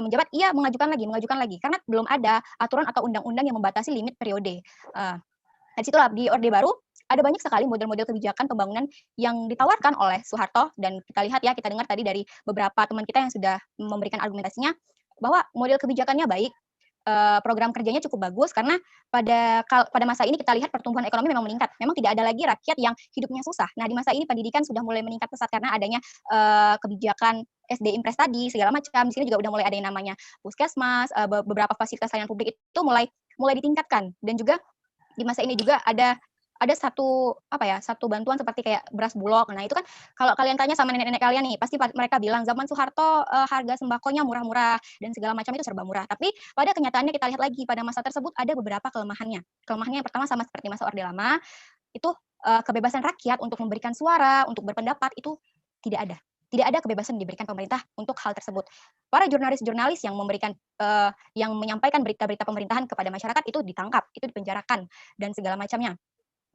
menjabat, ia mengajukan lagi, karena belum ada aturan atau undang-undang yang membatasi limit periode. Dari situlah di Orde Baru ada banyak sekali model-model kebijakan pembangunan yang ditawarkan oleh Soeharto, dan kita lihat ya, kita dengar tadi dari beberapa teman kita yang sudah memberikan argumentasinya bahwa model kebijakannya baik, program kerjanya cukup bagus, karena pada masa ini kita lihat pertumbuhan ekonomi memang meningkat. Memang tidak ada lagi rakyat yang hidupnya susah. Nah, di masa ini pendidikan sudah mulai meningkat pesat karena adanya kebijakan SD Impres tadi segala macam. Di sini juga udah mulai ada yang namanya puskesmas, beberapa fasilitas layanan publik itu mulai ditingkatkan, dan juga di masa ini juga ada satu bantuan seperti kayak beras bulog. Nah, itu kan kalau kalian tanya sama nenek-nenek kalian nih, pasti mereka bilang zaman Soeharto harga sembakonya murah-murah dan segala macam itu serba murah. Tapi pada kenyataannya kita lihat lagi pada masa tersebut ada beberapa kelemahannya. Kelemahannya yang pertama sama seperti masa Orde Lama, itu kebebasan rakyat untuk memberikan suara, untuk berpendapat itu tidak ada. Tidak ada kebebasan diberikan pemerintah untuk hal tersebut. Para jurnalis-jurnalis yang yang menyampaikan berita-berita pemerintahan kepada masyarakat itu ditangkap, itu dipenjarakan dan segala macamnya.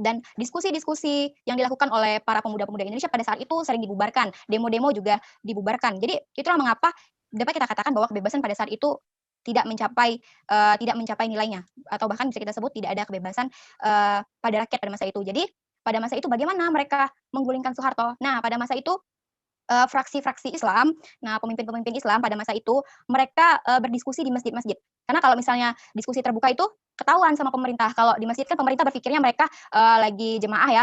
Dan diskusi-diskusi yang dilakukan oleh para pemuda-pemuda Indonesia pada saat itu sering dibubarkan, demo-demo juga dibubarkan. Jadi itulah mengapa dapat kita katakan bahwa kebebasan pada saat itu tidak mencapai nilainya, atau bahkan bisa kita sebut tidak ada kebebasan pada rakyat pada masa itu. Jadi pada masa itu bagaimana mereka menggulingkan Soeharto? Nah, pada masa itu fraksi-fraksi Islam, nah pemimpin-pemimpin Islam pada masa itu mereka berdiskusi di masjid-masjid. Karena kalau misalnya diskusi terbuka itu ketahuan sama pemerintah. Kalau di masjid kan pemerintah berpikirnya mereka lagi jemaah ya,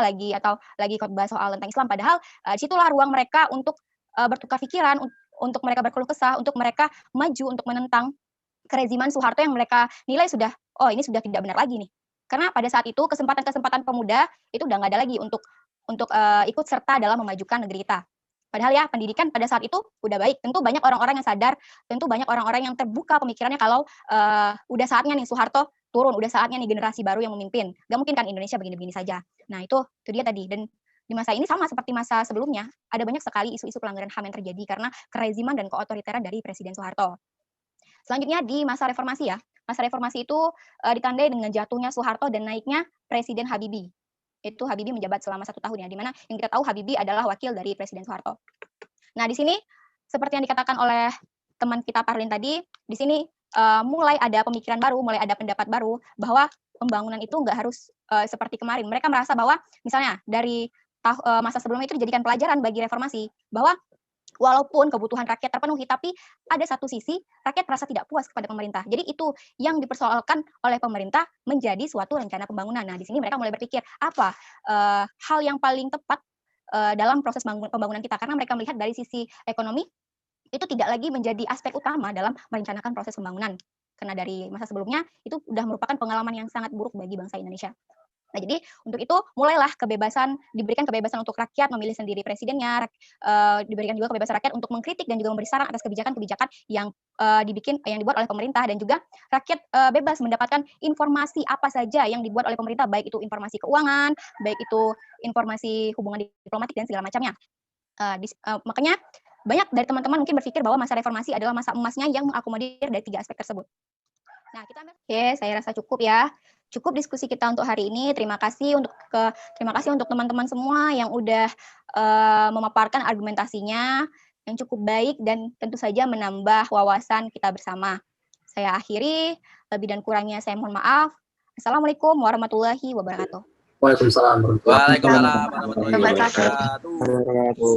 lagi khotbah soal tentang Islam. Padahal situlah ruang mereka untuk bertukar pikiran, untuk mereka berkeluh kesah, untuk mereka maju untuk menentang kereziman Soeharto yang mereka nilai ini sudah tidak benar lagi nih. Karena pada saat itu kesempatan-kesempatan pemuda itu udah nggak ada lagi untuk ikut serta dalam memajukan negeri kita. Padahal ya pendidikan pada saat itu udah baik. Tentu banyak orang-orang yang sadar, tentu banyak orang-orang yang terbuka pemikirannya kalau udah saatnya nih Soeharto turun, udah saatnya nih generasi baru yang memimpin. Gak mungkin kan Indonesia begini-begini saja. Nah itu dia tadi. Dan di masa ini sama seperti masa sebelumnya, ada banyak sekali isu-isu pelanggaran HAM yang terjadi karena kereziman dan keotoriteran dari Presiden Soeharto. Selanjutnya di masa reformasi ya. Masa reformasi itu ditandai dengan jatuhnya Soeharto dan naiknya Presiden Habibie. Itu Habibie menjabat selama 1 tahun ya, di mana yang kita tahu Habibie adalah wakil dari Presiden Soeharto. Nah, di sini seperti yang dikatakan oleh teman kita Parlin tadi, di sini mulai ada pemikiran baru, mulai ada pendapat baru bahwa pembangunan itu nggak harus seperti kemarin. Mereka merasa bahwa misalnya dari masa sebelumnya itu dijadikan pelajaran bagi reformasi, bahwa walaupun kebutuhan rakyat terpenuhi, tapi ada satu sisi rakyat merasa tidak puas kepada pemerintah. Jadi itu yang dipersoalkan oleh pemerintah menjadi suatu rencana pembangunan. Nah, di sini mereka mulai berpikir apa hal yang paling tepat dalam proses pembangunan kita, karena mereka melihat dari sisi ekonomi itu tidak lagi menjadi aspek utama dalam merencanakan proses pembangunan. Karena dari masa sebelumnya itu sudah merupakan pengalaman yang sangat buruk bagi bangsa Indonesia. Nah, jadi untuk itu mulailah diberikan kebebasan untuk rakyat memilih sendiri presidennya, diberikan juga kebebasan rakyat untuk mengkritik dan juga memberi saran atas kebijakan-kebijakan yang dibuat oleh pemerintah, dan juga rakyat bebas mendapatkan informasi apa saja yang dibuat oleh pemerintah, baik itu informasi keuangan, baik itu informasi hubungan diplomatik dan segala macamnya. Makanya banyak dari teman-teman mungkin berpikir bahwa masa reformasi adalah masa emasnya yang mengakomodir dari 3 aspek tersebut. Nah, saya rasa cukup ya. Cukup diskusi kita untuk hari ini. Terima kasih untuk teman-teman semua yang udah memaparkan argumentasinya yang cukup baik dan tentu saja menambah wawasan kita bersama. Saya akhiri, lebih dan kurangnya saya mohon maaf. Assalamualaikum warahmatullahi wabarakatuh. Waalaikumsalam warahmatullahi Waalaikumsalam warahmatullahi Wabarakatuh. wabarakatuh.